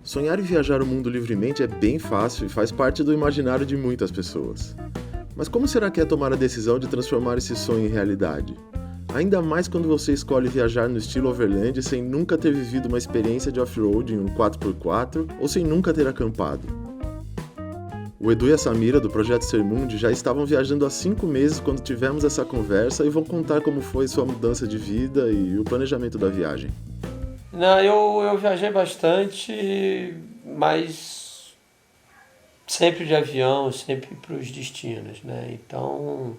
Sonhar e viajar o mundo livremente é bem fácil e faz parte do imaginário de muitas pessoas. Mas como será que é tomar a decisão de transformar esse sonho em realidade? Ainda mais quando você escolhe viajar no estilo overland sem nunca ter vivido uma experiência de off-road em um 4x4 ou sem nunca ter acampado. O Edu e a Samira, do Projeto Sermundi, já estavam viajando há 5 meses quando tivemos essa conversa e vão contar como foi sua mudança de vida e o planejamento da viagem. Não, eu viajei bastante, mas sempre de avião, sempre para os destinos, né? Então,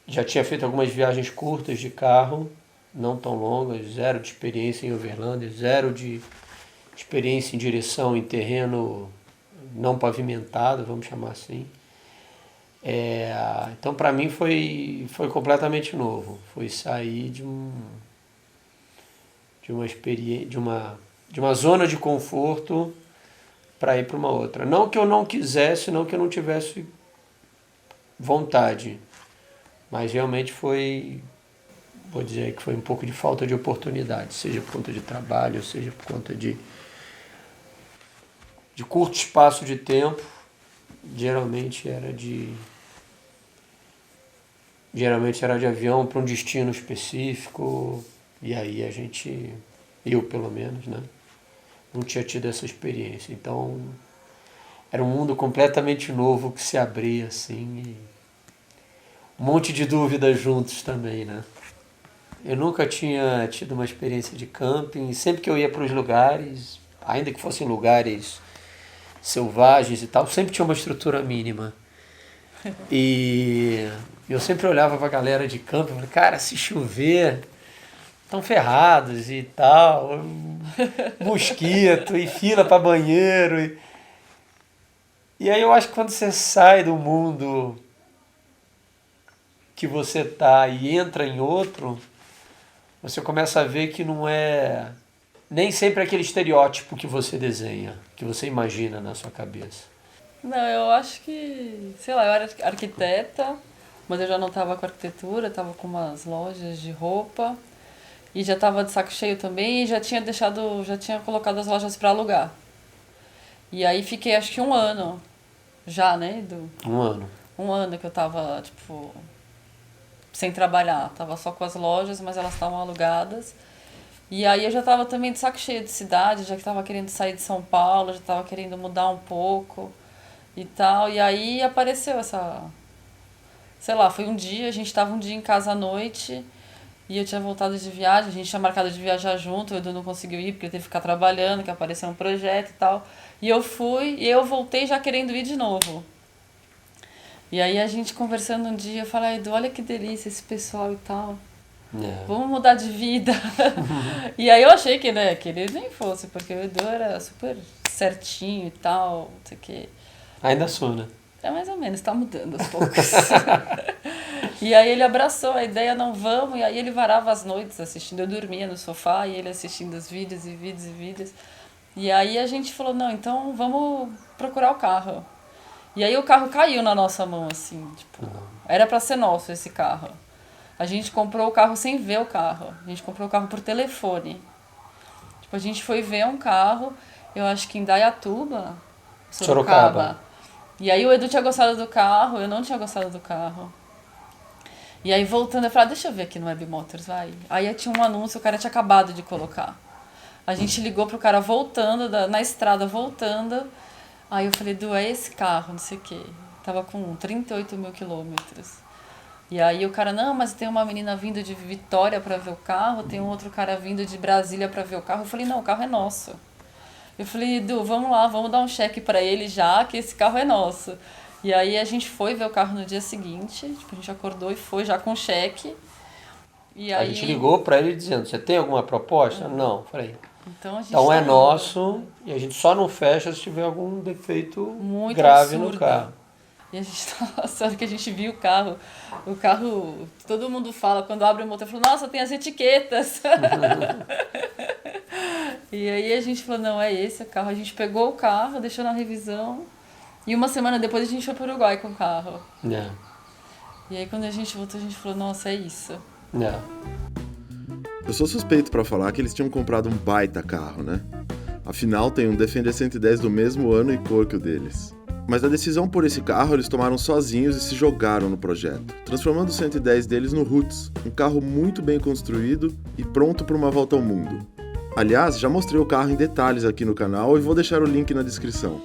já tinha feito algumas viagens curtas de carro, não tão longas, zero de experiência em overland, zero de experiência em direção em terreno não pavimentado, vamos chamar assim. Então, para mim, foi completamente novo. Foi sair de uma experiência, de uma zona de conforto para ir para uma outra. Não que eu não quisesse, não que eu não tivesse vontade, mas realmente vou dizer que foi um pouco de falta de oportunidade, seja por conta de trabalho, seja por conta de curto espaço de tempo. Geralmente era de avião para um destino específico, e aí eu pelo menos, né, não tinha tido essa experiência. Então era um mundo completamente novo que se abria assim, e um monte de dúvidas juntos também, né. Eu nunca tinha tido uma experiência de camping, sempre que eu ia para os lugares, ainda que fossem lugares selvagens e tal, sempre tinha uma estrutura mínima. E eu sempre olhava pra galera de campo e falei, cara, se chover, estão ferrados e tal, mosquito e fila para banheiro. E aí eu acho que quando você sai do mundo que você tá e entra em outro, você começa a ver que não é nem sempre aquele estereótipo que você desenha, que você imagina na sua cabeça. Não, eu acho que, sei lá, eu era arquiteta, mas eu já não estava com arquitetura, estava com umas lojas de roupa e já estava de saco cheio também e já tinha colocado as lojas para alugar. E aí fiquei acho que 1 ano já, né, Edu? 1 ano. 1 ano que eu tava, tipo, sem trabalhar, tava só com as lojas, mas elas estavam alugadas. E aí eu já tava também de saco cheio de cidade, já que tava querendo sair de São Paulo, já tava querendo mudar um pouco e tal. E aí apareceu essa... Sei lá, foi um dia, a gente tava um dia em casa à noite e eu tinha voltado de viagem, a gente tinha marcado de viajar junto, o Edu não conseguiu ir porque ele teve que ficar trabalhando, que apareceu um projeto e tal. E eu fui e eu voltei já querendo ir de novo. E aí a gente conversando um dia, eu falei, Edu, olha que delícia esse pessoal e tal. Vamos mudar de vida. E aí eu achei que, né, que ele nem fosse, porque o Edu era super certinho e tal, não sei o quê. Ainda sou, né? É mais ou menos, tá mudando aos poucos. E aí ele abraçou a ideia, não vamos, e aí ele varava as noites assistindo, eu dormia no sofá e ele assistindo os vídeos e vídeos e vídeos. E aí a gente falou, não, então vamos procurar o carro. E aí o carro caiu na nossa mão, assim, tipo, era pra ser nosso esse carro. A gente comprou o carro sem ver o carro. A gente comprou o carro por telefone. Tipo, a gente foi ver um carro, eu acho que em Dayatuba, Sorocaba. E aí o Edu tinha gostado do carro, eu não tinha gostado do carro. E aí voltando, eu falei, deixa eu ver aqui no Web Motors, vai. Aí tinha um anúncio, o cara tinha acabado de colocar. A gente ligou pro cara voltando, na estrada voltando. Aí eu falei, Edu, é esse carro, não sei o quê. Tava com 38 mil quilômetros. E aí o cara, não, mas tem uma menina vindo de Vitória pra ver o carro, tem um outro cara vindo de Brasília pra ver o carro. Eu falei, não, o carro é nosso. Eu falei, Edu, vamos lá, vamos dar um cheque pra ele já, que esse carro é nosso. E aí a gente foi ver o carro no dia seguinte, tipo, a gente acordou e foi já com cheque. E aí... A gente ligou pra ele dizendo, você tem alguma proposta? Não, falei. Então é nosso e a gente só não fecha se tiver algum defeito muito grave absurdo no carro. E a gente, nossa, a hora que a gente viu o carro, todo mundo fala, quando abre o motor, falou, nossa, tem as etiquetas. E aí a gente falou, não, é esse o carro. A gente pegou o carro, deixou na revisão, e 1 semana depois a gente foi para o Uruguai com o carro. E aí quando a gente voltou, a gente falou, nossa, é isso. Eu sou suspeito pra falar que eles tinham comprado um baita carro, né? Afinal, tem um Defender 110 do mesmo ano e cor que o deles. Mas a decisão por esse carro eles tomaram sozinhos e se jogaram no projeto, transformando o 110 deles no Roots, um carro muito bem construído e pronto para uma volta ao mundo. Aliás, já mostrei o carro em detalhes aqui no canal e vou deixar o link na descrição.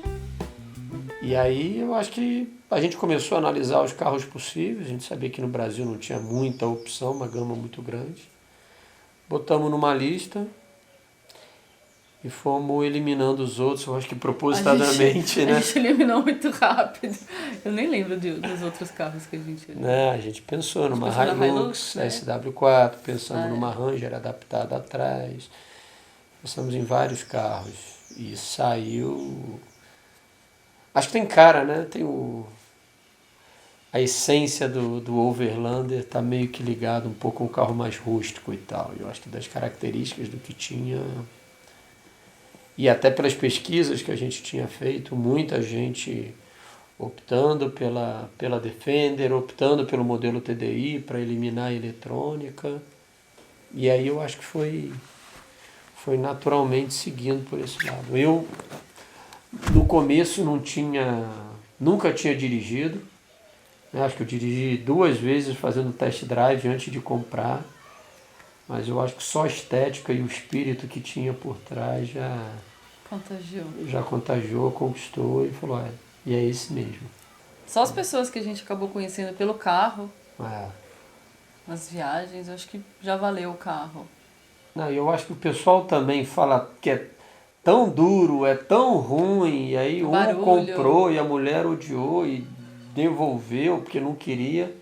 E aí eu acho que a gente começou a analisar os carros possíveis, a gente sabia que no Brasil não tinha muita opção, uma gama muito grande. Botamos numa lista e fomos eliminando os outros, eu acho que propositadamente, né? A gente eliminou muito rápido. Eu nem lembro dos outros carros que a gente eliminou. Né? A gente pensou numa Hilux, né? SW4, pensamos numa Ranger adaptada atrás, pensamos em vários carros e saiu... Acho que tem cara, né? Tem a essência do Overlander tá meio que ligado um pouco com um carro mais rústico e tal. Eu acho que das características do que tinha... E até pelas pesquisas que a gente tinha feito, muita gente optando pela Defender, optando pelo modelo TDI para eliminar a eletrônica. E aí eu acho que foi naturalmente seguindo por esse lado. Eu, no começo, nunca tinha dirigido. Acho que eu dirigi 2 vezes fazendo test drive antes de comprar. Mas eu acho que só a estética e o espírito que tinha por trás já contagiou, conquistou e falou, e é esse mesmo. Só as pessoas que a gente acabou conhecendo pelo carro, É. nas viagens, eu acho que já valeu o carro. Não, eu acho que o pessoal também fala que é tão duro, é tão ruim, e aí Barulho. comprou e a mulher odiou e devolveu porque não queria.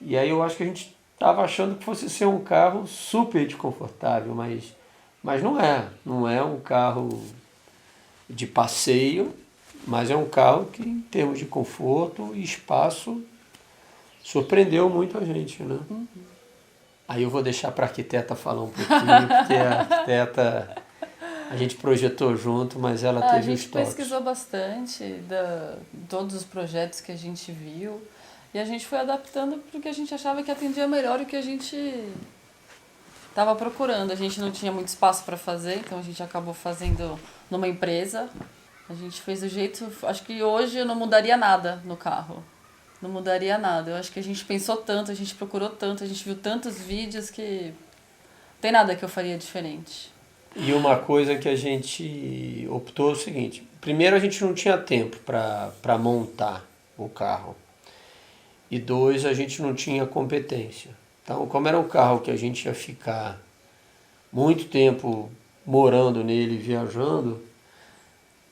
E aí eu acho que a gente estava achando que fosse ser um carro super desconfortável, mas não é. Não é um carro de passeio, mas é um carro que, em termos de conforto e espaço, surpreendeu muito a gente, né? Uhum. Aí eu vou deixar para a arquiteta falar um pouquinho, porque a arquiteta a gente projetou junto, mas ela teve os toques. A gente pesquisou bastante todos os projetos que a gente viu e a gente foi adaptando porque a gente achava que atendia melhor o que a gente estava procurando. A gente não tinha muito espaço para fazer, então a gente acabou fazendo numa empresa. A gente fez do jeito... Acho que hoje eu não mudaria nada no carro. Não mudaria nada. Eu acho que a gente pensou tanto, a gente procurou tanto, a gente viu tantos vídeos que não tem nada que eu faria diferente. E uma coisa que a gente optou é o seguinte. Primeiro, a gente não tinha tempo para montar o carro. E 2, a gente não tinha competência. Então, como era um carro que a gente ia ficar muito tempo morando nele, viajando,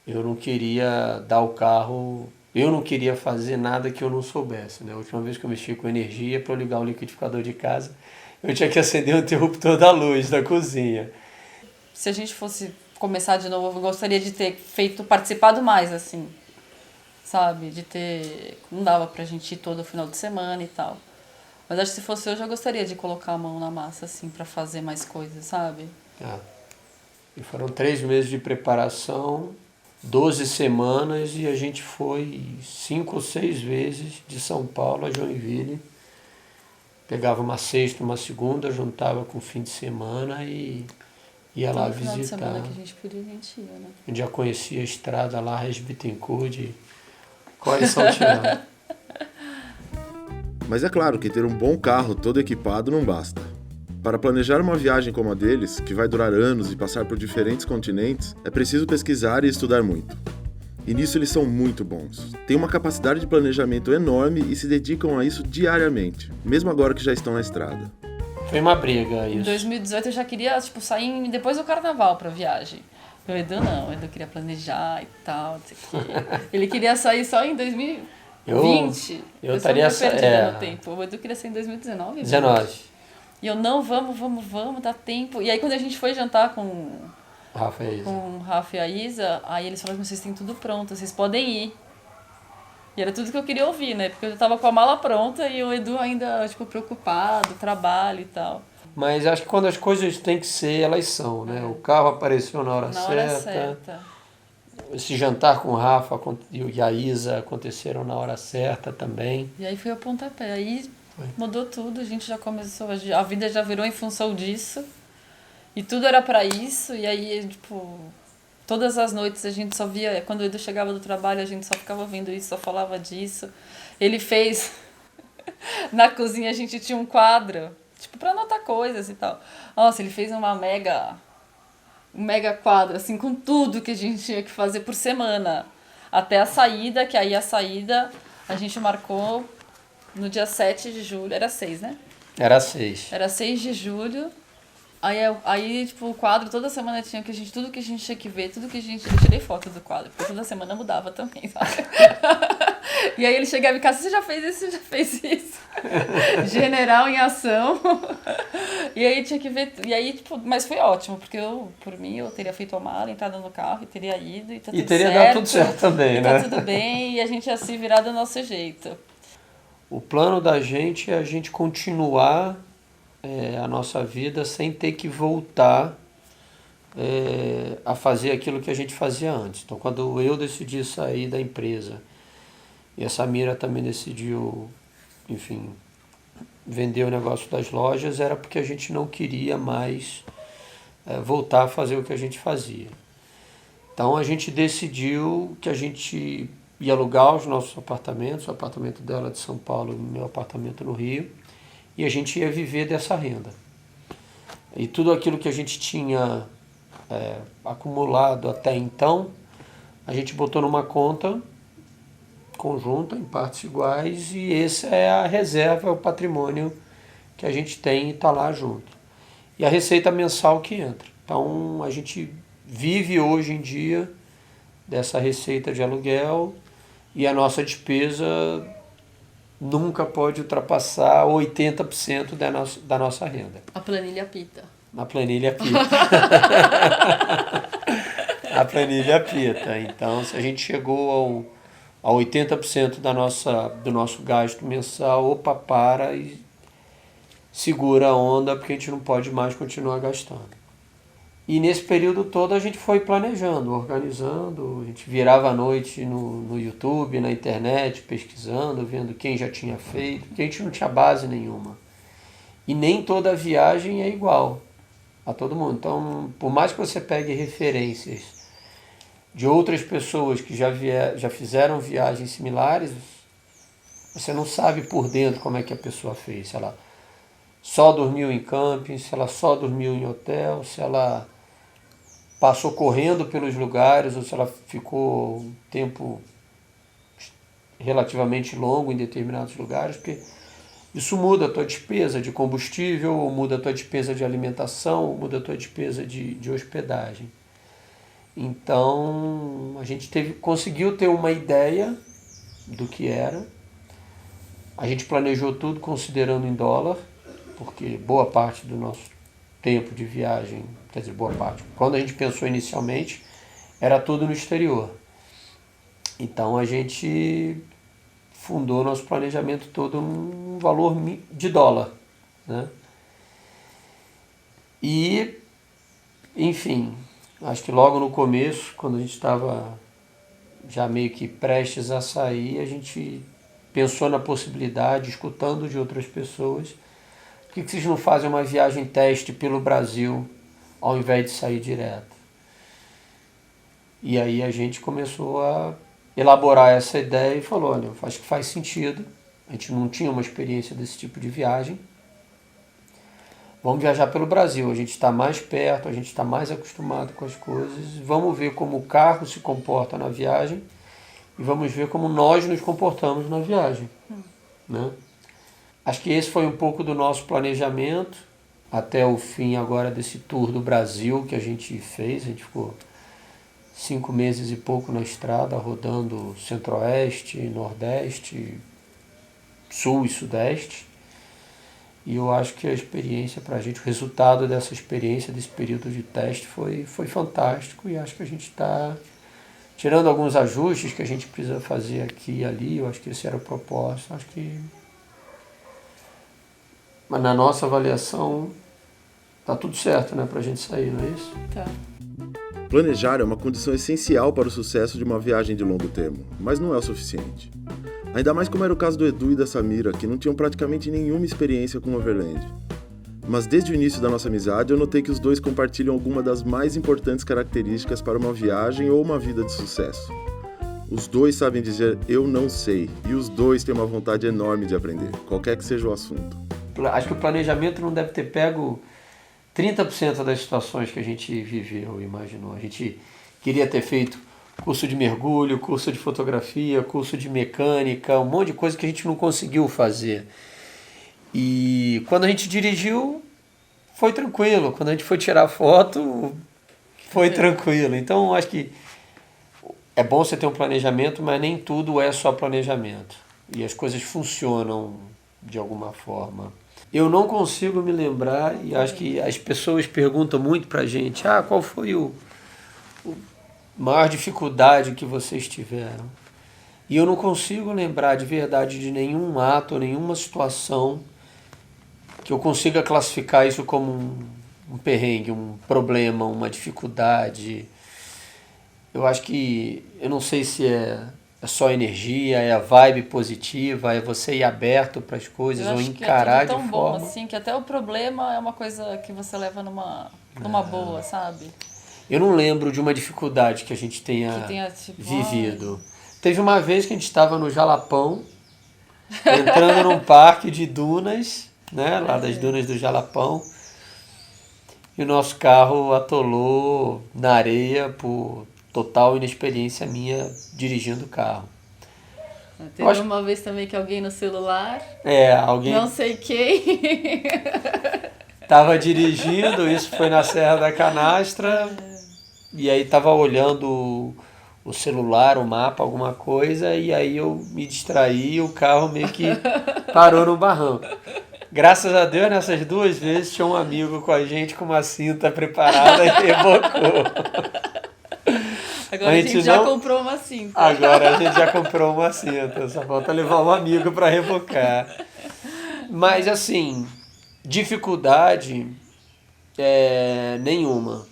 eu não queria dar o carro... Eu não queria fazer nada que eu não soubesse, né? A última vez que eu mexi com energia, para eu ligar o liquidificador de casa, eu tinha que acender o interruptor da luz da cozinha. Se a gente fosse começar de novo, eu gostaria de ter participado mais, assim, sabe? Não dava pra gente ir todo final de semana e tal. Mas acho que se fosse hoje, eu gostaria de colocar a mão na massa, assim, pra fazer mais coisas, sabe? E foram 3 meses de preparação, 12 semanas, e a gente foi 5 ou 6 vezes de São Paulo a Joinville. Pegava uma sexta, uma segunda, juntava com o fim de semana e ia lá visitar. No final de semana que a gente podia, a gente ia, né? A gente já conhecia a estrada lá, Regis Bittencourt, de Core Salteado. Mas é claro que ter um bom carro todo equipado não basta. Para planejar uma viagem como a deles, que vai durar anos e passar por diferentes continentes, é preciso pesquisar e estudar muito. E nisso eles são muito bons. Têm uma capacidade de planejamento enorme e se dedicam a isso diariamente, mesmo agora que já estão na estrada. Foi uma briga isso. Em 2018 eu já queria, sair depois do carnaval pra viagem. O Edu não, o Edu queria planejar e tal, não sei o quê. Ele queria sair só em 2020. Eu estaria perdida no tempo. O Edu queria sair em 2019. 19. E eu, não, vamos, dá tempo. E aí quando a gente foi jantar com o Rafa e a Isa, aí eles falaram que vocês têm tudo pronto, vocês podem ir. E era tudo que eu queria ouvir, né? Porque eu já tava com a mala pronta e o Edu ainda, preocupado, trabalho e tal. Mas acho que quando as coisas têm que ser, elas são, né? O carro apareceu na hora certa. Esse jantar com o Rafa e a Isa aconteceram na hora certa também. E aí foi o pontapé. Aí mudou tudo, a gente já começou, a vida já virou em função disso. E tudo era pra isso, e aí, Todas as noites a gente só via, quando o Edu chegava do trabalho, a gente só ficava vendo isso, só falava disso. Ele fez, na cozinha a gente tinha um quadro, tipo, pra anotar coisas e tal. Nossa, ele fez um mega quadro, assim, com tudo que a gente tinha que fazer por semana. Até a saída, que aí a saída a gente marcou no dia 7 de julho, era 6, né? Era 6. Era 6 de julho. Aí, tipo, o quadro toda semana tinha tudo que a gente tinha que ver, tudo que a gente... Eu tirei foto do quadro, porque toda semana mudava também, sabe? E aí ele chegava em casa, você já fez isso, você já fez isso. General em ação. E aí tinha que ver... E aí, tipo, mas foi ótimo, porque por mim, eu teria feito a mala, entrado no carro e teria ido e tá tudo certo. E teria dado tudo certo também, né? Tá tudo bem e a gente ia se virar do nosso jeito. O plano da gente é a gente continuar a nossa vida sem ter que voltar a fazer aquilo que a gente fazia antes. Então, quando eu decidi sair da empresa e a Samira também decidiu, enfim, vender o negócio das lojas, era porque a gente não queria mais voltar a fazer o que a gente fazia. Então, a gente decidiu que a gente ia alugar os nossos apartamentos, o apartamento dela de São Paulo e o meu apartamento no Rio, e a gente ia viver dessa renda. E tudo aquilo que a gente tinha acumulado até então, a gente botou numa conta conjunta, em partes iguais, e essa é a reserva, é o patrimônio que a gente tem e está lá junto. E a receita mensal que entra. Então, a gente vive hoje em dia dessa receita de aluguel e a nossa despesa nunca pode ultrapassar 80% da nossa renda. A planilha pita. A planilha pita. A planilha pita. Então, se a gente chegou a 80% do nosso gasto mensal, opa, para e segura a onda, porque a gente não pode mais continuar gastando. E nesse período todo a gente foi planejando, organizando, a gente virava a noite no YouTube, na internet, pesquisando, vendo quem já tinha feito, porque a gente não tinha base nenhuma. E nem toda viagem é igual a todo mundo. Então, por mais que você pegue referências de outras pessoas que já fizeram viagens similares, você não sabe por dentro como é que a pessoa fez. Se ela só dormiu em camping, se ela só dormiu em hotel, se ela passou correndo pelos lugares ou se ela ficou um tempo relativamente longo em determinados lugares, porque isso muda a tua despesa de combustível, ou muda a tua despesa de alimentação, ou muda a tua despesa de hospedagem. Então, a gente conseguiu ter uma ideia do que era. A gente planejou tudo considerando em dólar, porque boa parte do nosso tempo de viagem, quer dizer, boa parte, quando a gente pensou inicialmente, era tudo no exterior. Então a gente fundou nosso planejamento todo num valor de dólar, né? E, enfim, acho que logo no começo, quando a gente estava já meio que prestes a sair, a gente pensou na possibilidade, escutando de outras pessoas, por que vocês não fazem uma viagem teste pelo Brasil ao invés de sair direto? E aí a gente começou a elaborar essa ideia e falou, olha, acho que faz sentido, a gente não tinha uma experiência desse tipo de viagem, vamos viajar pelo Brasil, a gente está mais perto, a gente está mais acostumado com as coisas, vamos ver como o carro se comporta na viagem e vamos ver como nós nos comportamos na viagem, né? Acho que esse foi um pouco do nosso planejamento, até o fim agora desse tour do Brasil que a gente fez. A gente ficou 5 meses e pouco na estrada, rodando Centro-Oeste, Nordeste, Sul e Sudeste. E eu acho que a experiência para a gente, o resultado dessa experiência, desse período de teste, foi fantástico. E acho que a gente está tirando alguns ajustes que a gente precisa fazer aqui e ali. Eu acho que esse era o propósito. Acho que... Mas na nossa avaliação, tá tudo certo, né, pra gente sair, não é isso? Tá. Planejar é uma condição essencial para o sucesso de uma viagem de longo termo, mas não é o suficiente. Ainda mais como era o caso do Edu e da Samira, que não tinham praticamente nenhuma experiência com Overland. Mas desde o início da nossa amizade eu notei que os dois compartilham alguma das mais importantes características para uma viagem ou uma vida de sucesso. Os dois sabem dizer eu não sei e os dois têm uma vontade enorme de aprender, qualquer que seja o assunto. Acho que o planejamento não deve ter pego 30% das situações que a gente viveu, imaginou. A gente queria ter feito curso de mergulho, curso de fotografia, curso de mecânica, um monte de coisa que a gente não conseguiu fazer. E quando a gente dirigiu, foi tranquilo. Quando a gente foi tirar foto, foi tranquilo. Então, acho que é bom você ter um planejamento, mas nem tudo é só planejamento. E as coisas funcionam de alguma forma. Eu não consigo me lembrar, e acho que as pessoas perguntam muito pra gente, qual foi o maior dificuldade que vocês tiveram? E eu não consigo lembrar de verdade de nenhum ato, nenhuma situação que eu consiga classificar isso como um perrengue, um problema, uma dificuldade. Eu acho que, eu não sei se é só energia, é a vibe positiva, é você ir aberto para as coisas ou encarar de forma... Eu acho que é tudo tão bom assim, que até o problema é uma coisa que você leva numa boa, sabe? Eu não lembro de uma dificuldade que a gente tenha vivido. Teve uma vez que a gente estava no Jalapão, entrando num parque de dunas, né, lá das dunas do Jalapão, e o nosso carro atolou na areia por total inexperiência minha dirigindo o carro. Teve uma vez também que alguém no celular, alguém não sei quem, estava dirigindo, isso foi na Serra da Canastra, e aí estava olhando o celular, o mapa, alguma coisa, e aí eu me distraí e o carro meio que parou no barranco. Graças a Deus, nessas 2 vezes tinha um amigo com a gente com uma cinta preparada e rebocou. Agora a gente já comprou uma cinta. Agora a gente já comprou uma cinta, só falta levar um amigo para rebocar. Mas assim, dificuldade nenhuma.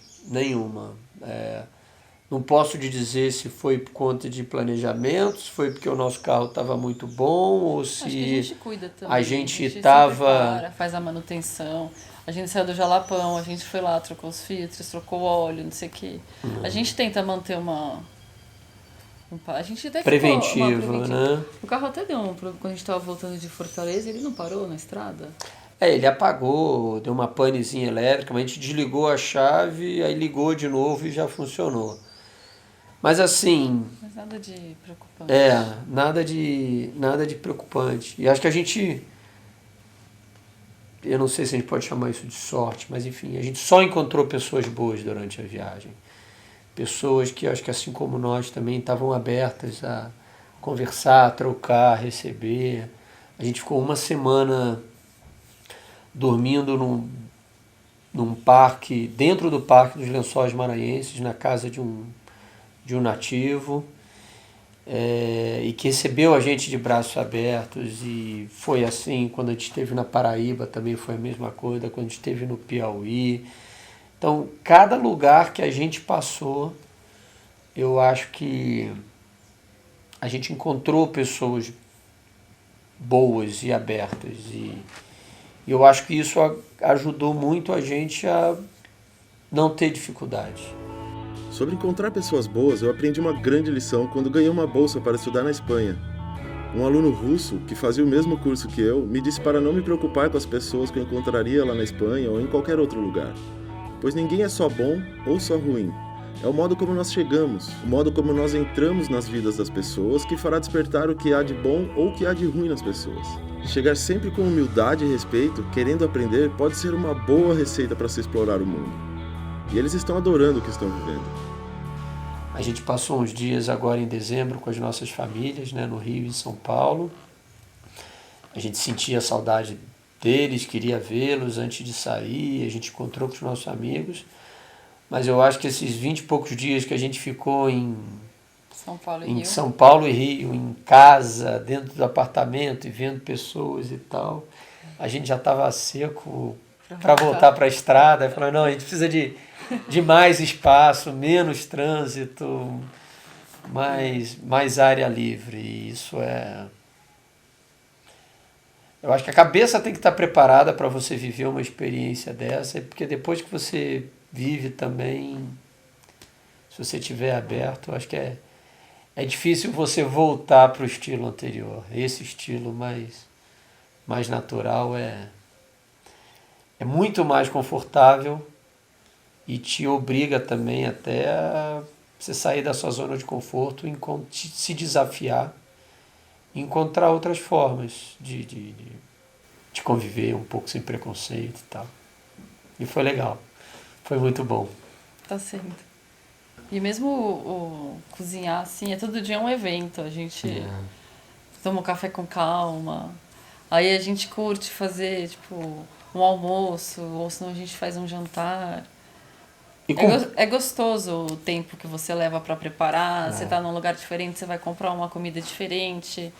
Não posso te dizer se foi por conta de planejamento, se foi porque o nosso carro estava muito bom, ou se acho que a gente cuida também. A gente estava... faz a manutenção. A gente saiu do Jalapão, a gente foi lá, trocou os filtros, trocou o óleo, não sei o quê. A gente tenta manter a gente até preventiva, né? O carro até deu quando a gente estava voltando de Fortaleza, ele não parou na estrada? Ele apagou, deu uma panezinha elétrica, mas a gente desligou a chave, aí ligou de novo e já funcionou. Mas assim... Mas nada de preocupante. Nada de preocupante. E acho que a gente... Eu não sei se a gente pode chamar isso de sorte, mas enfim, a gente só encontrou pessoas boas durante a viagem. Pessoas que acho que assim como nós também estavam abertas a conversar, a trocar, a receber. A gente ficou uma semana dormindo num parque, dentro do Parque dos Lençóis Maranhenses, na casa de um nativo, e que recebeu a gente de braços abertos, e foi assim quando a gente esteve na Paraíba, também foi a mesma coisa, quando a gente esteve no Piauí. Então, cada lugar que a gente passou, eu acho que a gente encontrou pessoas boas e abertas, e eu acho que isso ajudou muito a gente a não ter dificuldade. Sobre encontrar pessoas boas, eu aprendi uma grande lição quando ganhei uma bolsa para estudar na Espanha. Um aluno russo, que fazia o mesmo curso que eu, me disse para não me preocupar com as pessoas que eu encontraria lá na Espanha ou em qualquer outro lugar. Pois ninguém é só bom ou só ruim. É o modo como nós chegamos, o modo como nós entramos nas vidas das pessoas que fará despertar o que há de bom ou o que há de ruim nas pessoas. Chegar sempre com humildade e respeito, querendo aprender, pode ser uma boa receita para se explorar o mundo. E eles estão adorando o que estão vivendo. A gente passou uns dias agora em dezembro com as nossas famílias, né, no Rio e em São Paulo. A gente sentia saudade deles, queria vê-los antes de sair, a gente encontrou com os nossos amigos. Mas eu acho que esses 20 e poucos dias que a gente ficou em São Paulo e Rio, em casa, dentro do apartamento e vendo pessoas e tal, a gente já estava seco para voltar para a estrada. Falou, não, a gente precisa de mais espaço, menos trânsito, mais área livre. E isso Eu acho que a cabeça tem que estar preparada para você viver uma experiência dessa, porque depois que você vive também, se você estiver aberto, eu acho que é difícil você voltar para o estilo anterior. Esse estilo mais natural é muito mais confortável e te obriga também até a você sair da sua zona de conforto, se desafiar, encontrar outras formas de conviver um pouco sem preconceito e tal. E foi legal, foi muito bom. Tá sendo. E mesmo o cozinhar, assim, todo dia um evento. A gente toma um café com calma. Aí a gente curte fazer, tipo, um almoço, ou senão a gente faz um jantar. E É gostoso o tempo que você leva para preparar. Você tá num lugar diferente, você vai comprar uma comida diferente.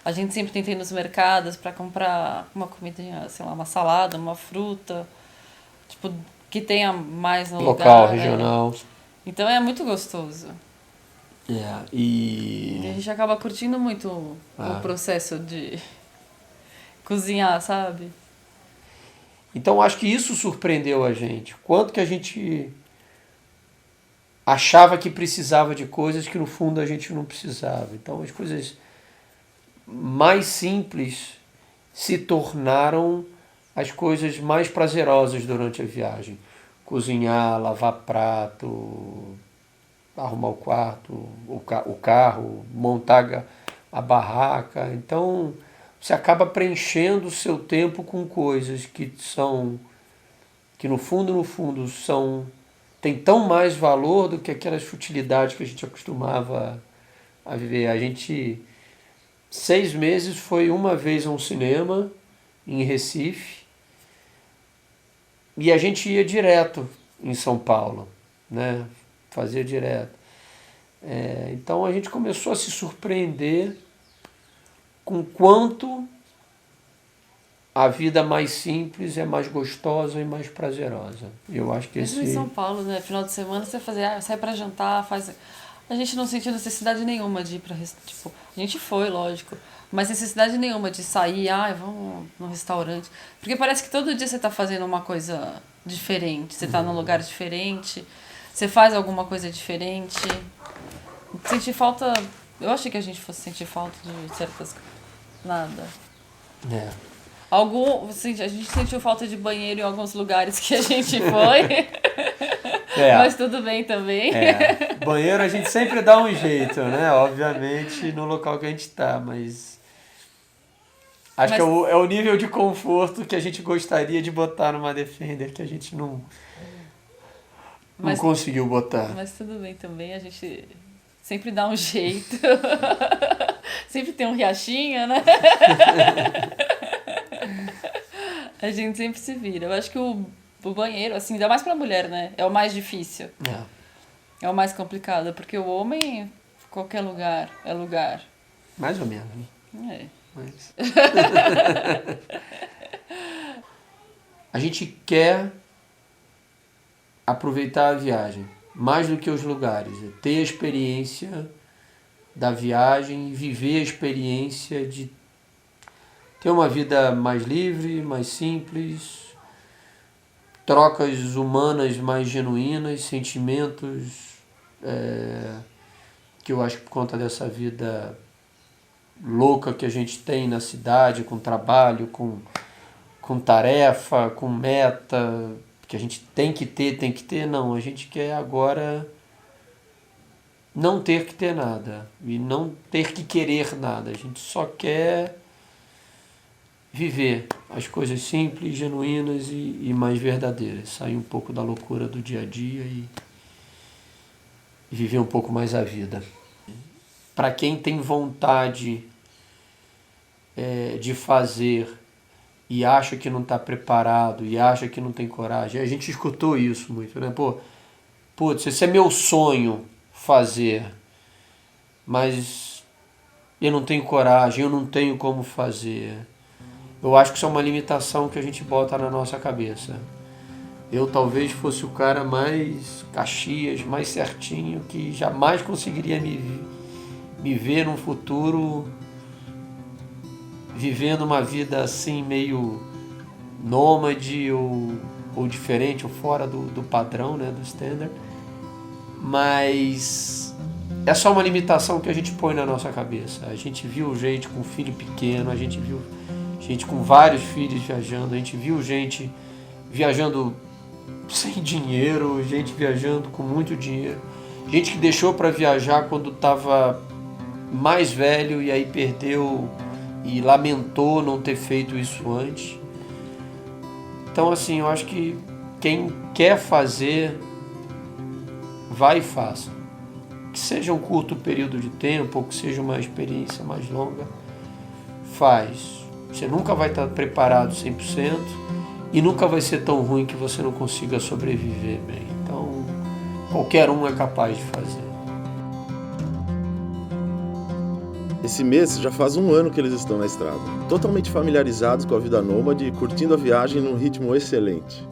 A gente sempre tenta ir nos mercados para comprar uma comidinha, sei lá, uma salada, uma fruta, tipo, que tenha mais no local, lugar, regional. Então é muito gostoso. E a gente acaba curtindo muito o processo de cozinhar, sabe? Então acho que isso surpreendeu a gente. Quanto que a gente achava que precisava de coisas que no fundo a gente não precisava. Então as coisas mais simples se tornaram as coisas mais prazerosas durante a viagem. Cozinhar, lavar prato, arrumar o quarto, o carro, montar a barraca. Então você acaba preenchendo o seu tempo com coisas que no fundo tem tão mais valor do que aquelas futilidades que a gente acostumava a viver. A gente 6 meses foi uma vez a um cinema em Recife e a gente ia direto em São Paulo, né? Fazia direto. Então a gente começou a se surpreender com quanto a vida mais simples é mais gostosa e mais prazerosa. Eu acho que Mesmo em São Paulo, né? Final de semana você sai pra jantar, faz... A gente não sentiu necessidade nenhuma de ir pra... Tipo, a gente foi, lógico, mas necessidade nenhuma de sair, vamos no restaurante. Porque parece que todo dia você tá fazendo uma coisa diferente, você tá num lugar diferente, você faz alguma coisa diferente. Sentir falta... Eu achei que a gente fosse sentir falta de certas... Nada. A gente sentiu falta de banheiro em alguns lugares que a gente foi. Mas tudo bem também. Banheiro a gente sempre dá um jeito, né? Obviamente no local que a gente tá, mas acho que é o nível de conforto que a gente gostaria de botar numa Defender que a gente não conseguiu botar. Mas tudo bem também, a gente sempre dá um jeito. Sempre tem um riachinho, né? A gente sempre se vira. Eu acho que o banheiro, assim, ainda mais pra mulher, né? É o mais difícil. É o mais complicado, porque o homem, qualquer lugar é lugar. Mais ou menos, né? Mas... a gente quer aproveitar a viagem mais do que os lugares. Ter a experiência da viagem e viver a experiência de ter uma vida mais livre, mais simples, trocas humanas mais genuínas, sentimentos que eu acho que por conta dessa vida louca que a gente tem na cidade, com trabalho, com tarefa, com meta, que a gente tem que ter, não, a gente quer agora não ter que ter nada e não ter que querer nada, a gente só quer viver as coisas simples, genuínas e mais verdadeiras. Sair um pouco da loucura do dia a dia e viver um pouco mais a vida. Para quem tem vontade de fazer e acha que não está preparado e acha que não tem coragem, a gente escutou isso muito, né? Putz, esse é meu sonho fazer, mas eu não tenho coragem, eu não tenho como fazer. Eu acho que isso é uma limitação que a gente bota na nossa cabeça. Eu talvez fosse o cara mais Caxias, mais certinho, que jamais conseguiria me ver num futuro vivendo uma vida assim meio nômade ou diferente, ou fora do padrão, né, do standard. Mas é só uma limitação que a gente põe na nossa cabeça. A gente viu gente com filho pequeno, a gente viu gente com vários filhos viajando, a gente viu gente viajando sem dinheiro, gente viajando com muito dinheiro, gente que deixou para viajar quando estava mais velho e aí perdeu e lamentou não ter feito isso antes. Então, assim, eu acho que quem quer fazer, vai e faça. Que seja um curto período de tempo, ou que seja uma experiência mais longa, faz. Você nunca vai estar preparado 100% e nunca vai ser tão ruim que você não consiga sobreviver bem. Então, qualquer um é capaz de fazer. Esse mês já faz 1 ano que eles estão na estrada, totalmente familiarizados com a vida nômade e curtindo a viagem num ritmo excelente.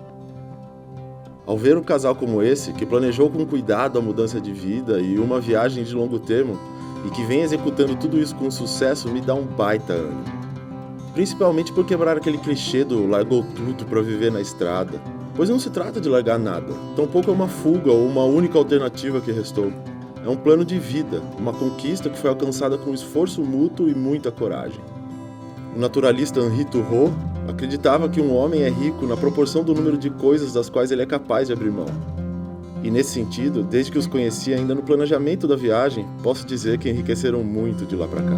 Ao ver um casal como esse, que planejou com cuidado a mudança de vida e uma viagem de longo termo, e que vem executando tudo isso com sucesso, me dá um baita ânimo. Principalmente por quebrar aquele clichê do largou tudo para viver na estrada, pois não se trata de largar nada, tampouco é uma fuga ou uma única alternativa que restou. É um plano de vida, uma conquista que foi alcançada com esforço mútuo e muita coragem. O naturalista Henri Thoreau acreditava que um homem é rico na proporção do número de coisas das quais ele é capaz de abrir mão. E nesse sentido, desde que os conheci ainda no planejamento da viagem, posso dizer que enriqueceram muito de lá para cá.